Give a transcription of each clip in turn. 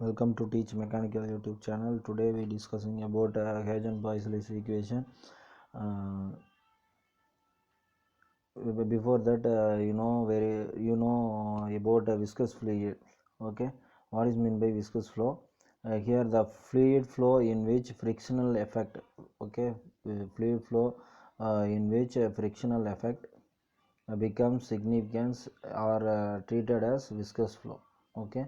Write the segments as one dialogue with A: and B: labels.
A: Welcome to Teach Mechanical YouTube channel. Today we discussing about Hagen Poiseulle equation. Uh, Before that, about viscous fluid. Okay, what is meant by viscous flow? Here the fluid flow in which frictional effect. Okay, fluid flow in which frictional effect becomes significant or treated as viscous flow. Okay.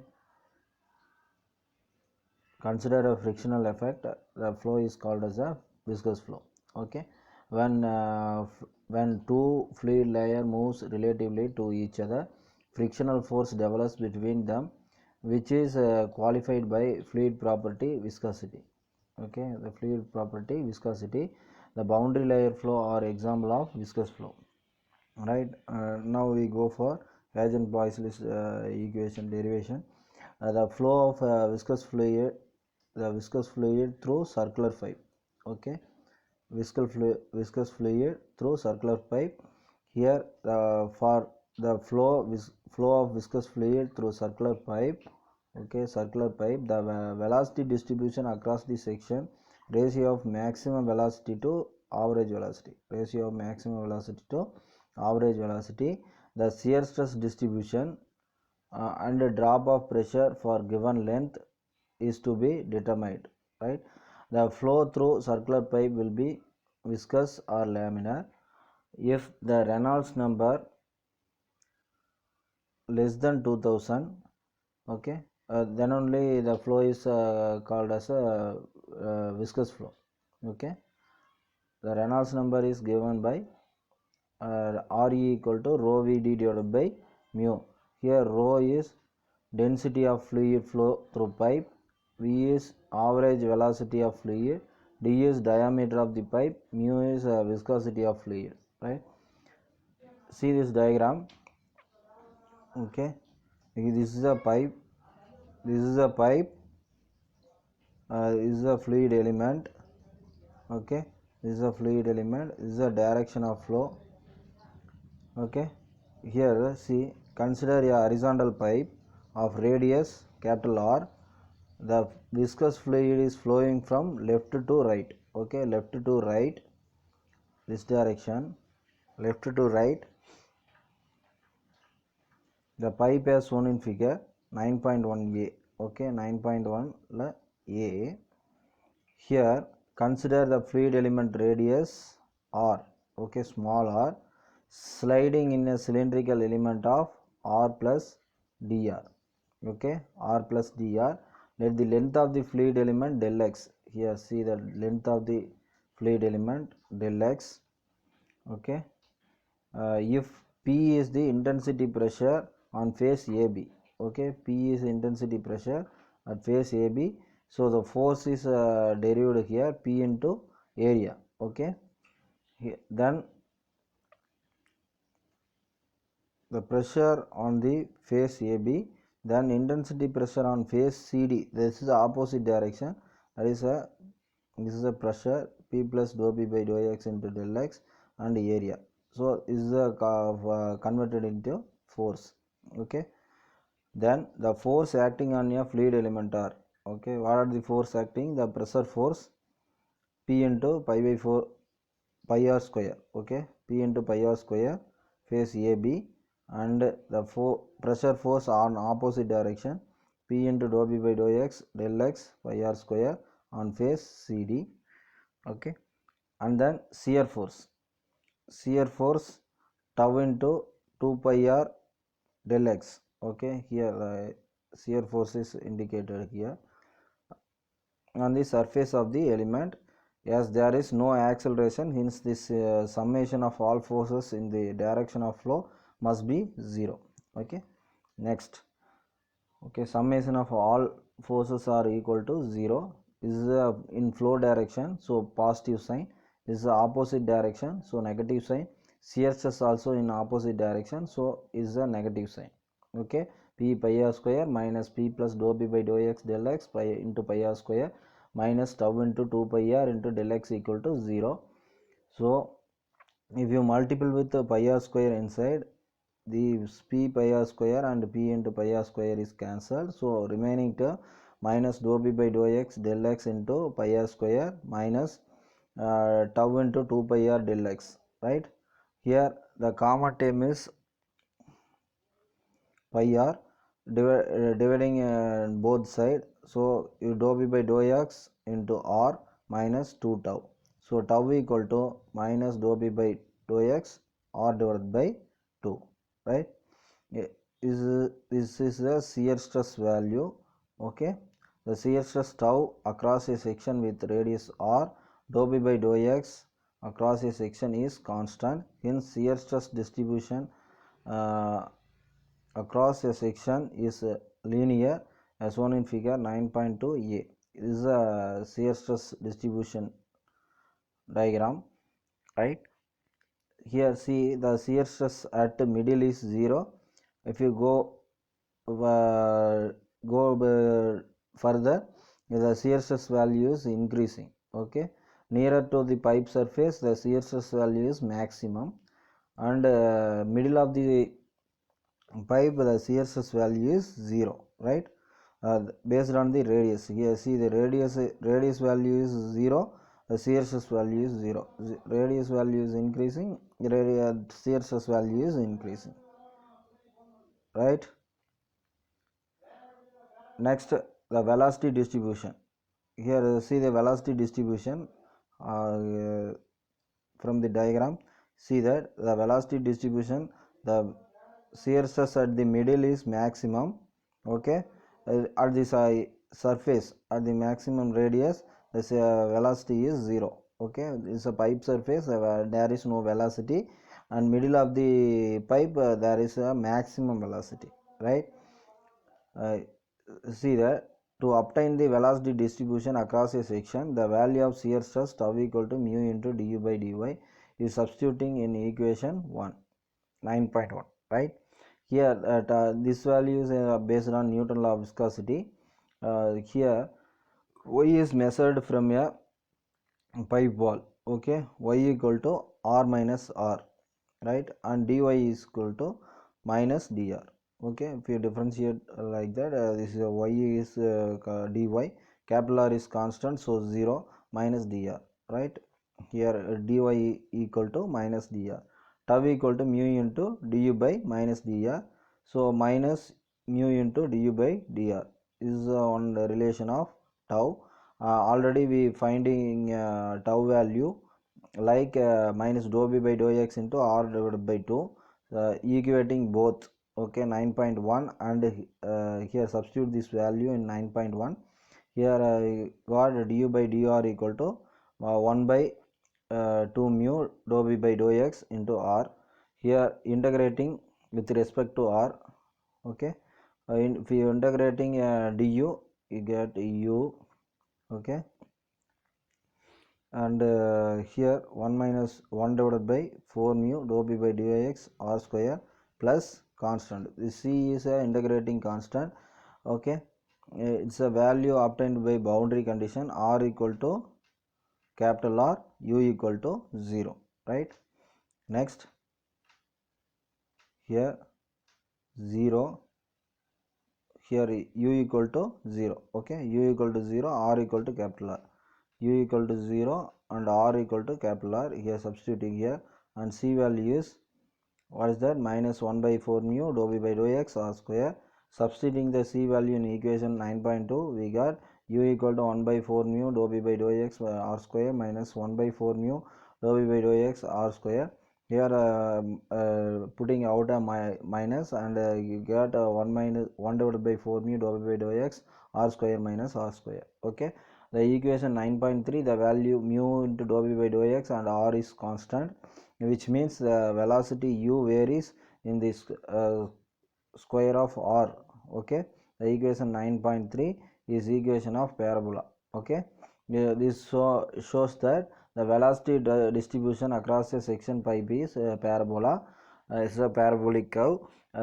A: Consider a frictional effect, the flow is called as a viscous flow. Okay, when two fluid layer moves relatively to each other, frictional force develops between them, which is qualified by fluid property viscosity. Okay, the fluid property viscosity, the boundary layer flow are example of viscous flow. Right, now we go for Hagen-Poiseulle equation derivation. The flow of viscous fluid through circular pipe. Okay, viscous fluid through circular pipe. Here for the flow of viscous fluid through circular pipe. Okay, circular pipe, the velocity distribution across the section, ratio of maximum velocity to average velocity, the shear stress distribution and a drop of pressure for given length is to be determined. Right, the flow through circular pipe will be viscous or laminar if the Reynolds number less than 2000. Okay, then only the flow is called as a viscous flow. Okay, the Reynolds number is given by Re equal to rho Vd divided by mu. Here rho is density of fluid flow through pipe, V is average velocity of fluid, d is diameter of the pipe, mu is viscosity of fluid. Right, see this diagram. Okay, this is a pipe, this is a fluid element. Okay, this is a fluid element, this is a direction of flow. Okay, here see, consider a horizontal pipe of radius capital R. The viscous fluid is flowing from left to right. Okay, left to right, this direction, left to right. The pipe as shown in figure 9.1a. Okay, 9.1 a. Here consider the fluid element radius R. Okay, small r, sliding in a cylindrical element of r plus dr. Okay, r plus dr. Let the length of the fluid element del x. Here see the length of the fluid element del x. Okay, if P is the intensity pressure on face AB. Okay, P is intensity pressure at face AB. So the force is derived here, P into area. Okay, then the pressure on the face AB, then intensity pressure on face CD. This is the opposite direction. That is this is a pressure, P plus dou P by dou x into del x, and area. So this is converted into force. Okay, then the force acting on a fluid element are, okay, what are the force acting? The pressure force P into pi by 4 pi r square. Okay, P into pi r square face AB, and the pressure force on opposite direction, P into dou P by dou x del x pi r square on face CD. Okay, and then shear force tau into 2 pi r del x. Okay, here shear force is indicated here on the surface of the element, as there is no acceleration, hence this summation of all forces in the direction of flow must be 0. Okay, next, okay, summation of all forces are equal to 0. This is in flow direction, so positive sign. This is the opposite direction, so negative sign. Shear stress also in opposite direction, so is a negative sign. Okay, P pi r square minus P plus dou P by dou x del x pi into pi r square minus tau into 2 pi r into del x equal to 0. So if you multiple with the pi r square inside, the P pi r square and P into pi r square is cancelled, so remaining term minus dou b by dou x del x into pi r square minus tau into 2 pi r del x, right? Here the common term is pi r dividing both side, so you dou b by dou x into r minus 2 tau, so tau equal to minus dou b by dou x r divided by 2, right? This is the shear stress value. Okay, the shear stress tau across a section with radius r, dou b by dou x across a section is constant, hence shear stress distribution across a section is linear as shown in figure 9.2a. This is a shear stress distribution diagram, right? Here see the shear stress at middle is 0. If you go further, the shear stress value is increasing. Okay, nearer to the pipe surface the shear stress value is maximum, and middle of the pipe the shear stress value is 0, right? Based on the radius. Here see the radius value is 0, the shear stress value is 0. Radius value is increasing, shear stress value is increasing, right? Next, the velocity distribution. Here see the velocity distribution from the diagram. See that the velocity distribution, the shear stress at the middle is maximum. Okay, at the surface at the maximum radius the velocity is 0. Okay, it's a pipe surface, there is no velocity, and middle of the pipe there is a maximum velocity, right? See that to obtain the velocity distribution across a section, the value of shear stress tau equal to mu into du by dy is substituting in equation 1, 9.1, right? Here this value is based on Newton law of viscosity. Here y is measured from a pipe wall. Okay, y equal to r minus r, right? And dy is equal to minus dr. Okay, if you differentiate like that, this is y is dy, capital R is constant, so 0 minus dr, right? Here dy equal to minus dr, tau equal to mu into du by minus dr, so minus mu into du by dr is on the relation of tau. Already we finding tau value like minus dou b by dou x into r divided by 2, equating both. Okay, 9.1, and here substitute this value in 9.1. Here got du by dr equal to 1 by 2 mu dou b by dou x into r. Here integrating with respect to r. Okay, if you integrating du, you get u. Okay, and here 1 minus 1 divided by 4 mu dou b by dx r square plus constant. This c is a integrating constant. Okay, it's a value obtained by boundary condition r equal to capital R, u equal to 0, right? Next, here 0, here u equal to 0. Okay, u equal to 0, r equal to capital R, u equal to 0 and r equal to capital R. Here substituting here, and c value is, what is that, minus 1 by 4 mu dou b by dou x r square. Substituting the c value in equation 9.2, we got u equal to 1 by 4 mu dou b by dou x r square minus 1 by 4 mu dou b by dou x r square. Here putting out a minus, and you get 1 divided by 4 mu dou b by dou x r square minus r square. Okay, the equation 9.3, the value mu into dou b by dou x and r is constant, which means the velocity u varies in this square of r. Okay, the equation 9.3 is equation of parabola. Okay, this shows that the velocity distribution across a section pipe is a parabola. It's a parabolic curve.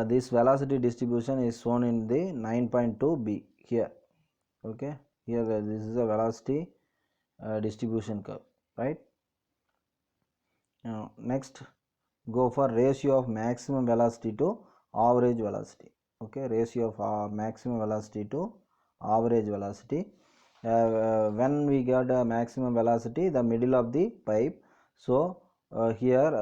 A: This velocity distribution is shown in the 9.2b here. Okay, here this is a velocity distribution curve, right? Next, go for ratio of maximum velocity to average velocity. Okay, ratio of maximum velocity to average velocity. When we get a maximum velocity, the middle of the pipe, so here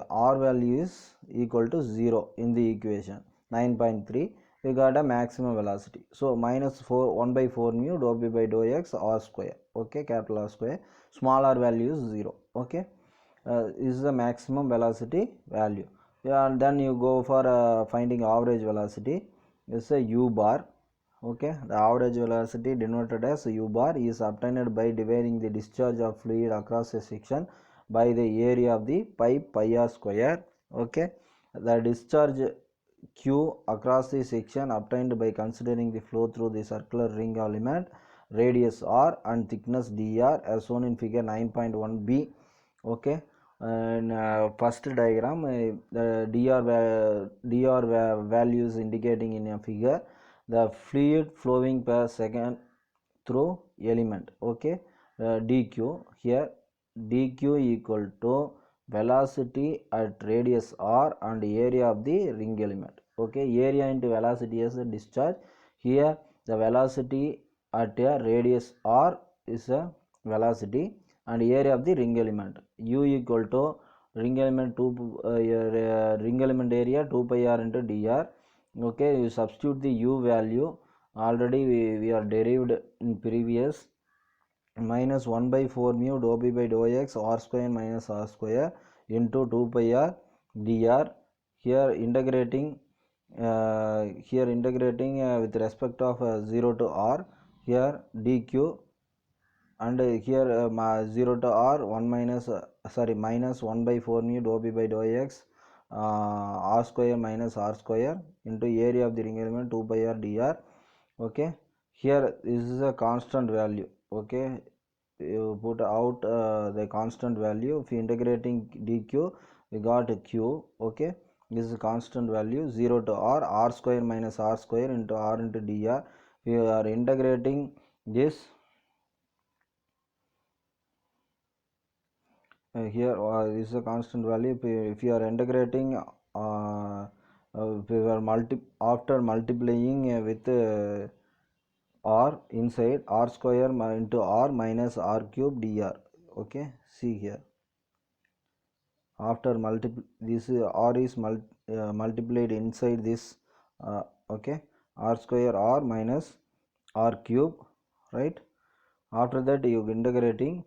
A: r value is equal to 0 in the equation 9.3. we got a maximum velocity, so minus 4 1 by 4 mu dou b by dou x r square, okay, capital R square, small r value is 0, okay. Is the maximum velocity value. Yeah, and then you go for finding average velocity. It's a u bar, okay. The average velocity denoted as u bar is obtained by dividing the discharge of fluid across a section by the area of the pipe pi r square, okay. The discharge q across the section obtained by considering the flow through the circular ring element, radius r and thickness dr as shown in figure 9.1b, okay. And first diagram, the dr values indicating in a figure the fluid flowing per second through element, okay. Dq here, dq equal to velocity at radius r and area of the ring element, okay. Area into velocity is the discharge. Here the velocity at a radius r is a velocity and area of the ring element. U equal to ring element ring element area 2 pi r into dr, okay. You substitute the u value, already we are derived in previous, minus 1 by 4 mu dou b by dou x r square minus r square into 2 pi r dr. Here integrating with respect of 0 to r, here dq, and here 0 to r 1 minus minus 1 by 4 mu dou b by dou x r square minus r square into area of the ring element 2 pi r dr, okay. Here this is a constant value, okay. You put out the constant value. If you integrating dq, we got q, okay. This is a constant value 0 to r square minus r square into r into dr. We are integrating this here this is a constant value. If you are integrating if you are after multiplying with r inside, r square into r minus r cube dr, okay. See here, after this r is multiplied inside this, okay, r square r minus r cube, right. After that you integrating,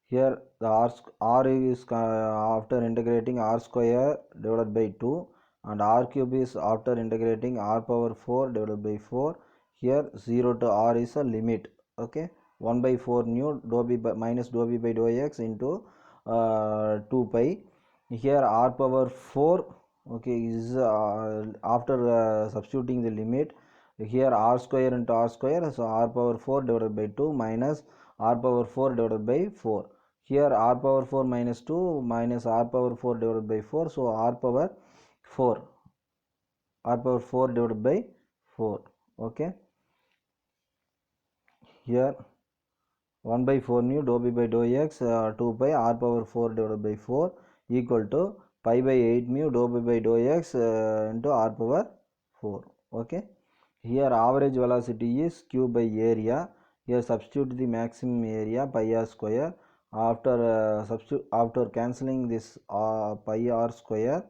A: here the r is after integrating r square divided by 2 and r cube is after integrating r power 4 divided by 4. Here 0 to r is a limit, okay. 1 by 4 nu dou b by minus dou b by dou x into 2 pi. Here r power 4, okay, is after substituting the limit, here r square into r square, so r power 4 divided by 2 minus r power 4 divided by 4. Here r power 4 minus 2 minus r power 4 divided by 4, so r power 4 divided by 4, okay. Here 1 by 4 nu dou b by dou x 2 pi r power 4 divided by 4 equal to pi by 8 mu dou b by dou x into r power 4, okay. Here average velocity is q by area. Here substitute the maximum area pi r square. After cancelling this pi r square,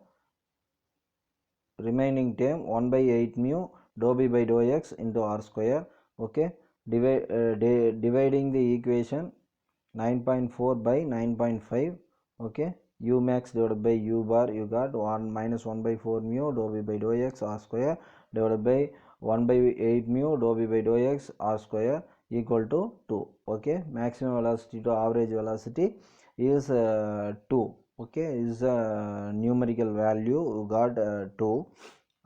A: remaining term 1 by 8 mu dou b by dou x into r square, okay. Dividing the equation 9.4 by 9.5, okay. U max divided by u bar, you got 1 minus 1 by 4 mu dou b by dou x r square divided by 1 by 8 mu dou b by dou x r square equal to 2, okay. Maximum velocity to average velocity is 2, okay. Is a numerical value, you got 2.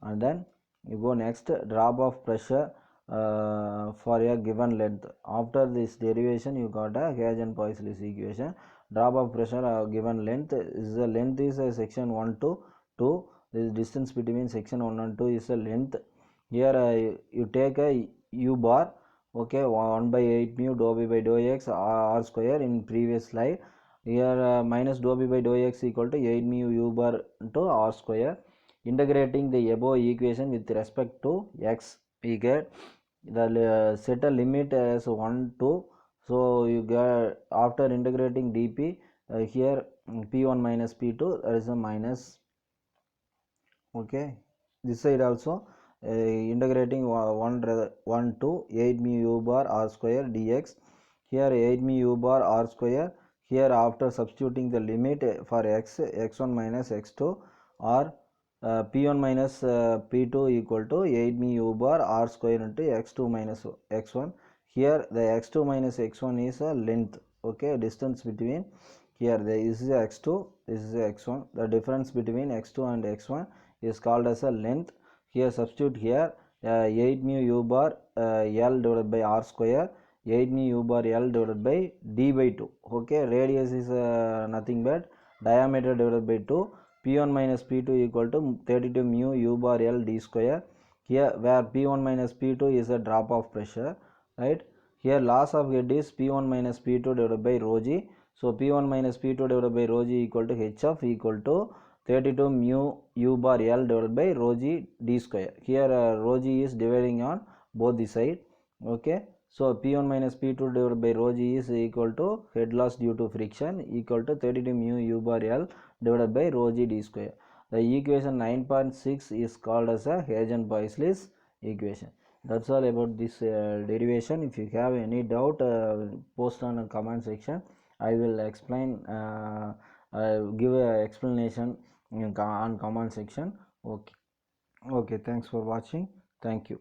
A: And then you go next, drop of pressure for a given length. After this derivation you got a Hagen Poiseulle equation. Drop of pressure given length is the length is a section 1 to 2. This distance between section 1 and 2 is a length. Here you take a u bar, okay, 1 by 8 mu dou b by dou x r square in previous slide. Here minus dou b by dou x equal to 8 mu u bar into r square. Integrating the above equation with respect to x, we get set a limit as 1 2. So you get after integrating dp, here p1 minus p2, that is a minus. Okay, this side also integrating 1 to 8 mu u bar r square dx. Here 8 mu u bar r square. Here after substituting the limit for x1 minus x2, or p1 minus p2 equal to 8 mu u bar r square into x2 minus x1. Here the x2 minus x1 is a length. Okay, distance between, here this is x2, this is x1. The difference between x2 and x1 is called as a length. Here substitute here 8 mu u bar l divided by r square, 8 mu u bar l divided by d by 2. Okay, radius is nothing but diameter divided by 2. p1 minus p2 equal to 32 mu u bar l d square. Here where p1 minus p2 is a drop of pressure, right? Here loss of head is p1 minus p2 divided by rho g. So p1 minus p2 divided by rho g equal to h of equal to 32 mu u bar l divided by rho g d square. Here rho g is dividing on both the side. Okay, so p1 minus p2 divided by rho g is equal to head loss due to friction equal to 32 mu u bar l divided by rho g d square. The equation 9.6 is called as a Hagen-Poiseulle equation. That's all about this derivation. If you have any doubt, post on a comment section. I will explain, give a explanation on comment section. Okay, thanks for watching. Thank you.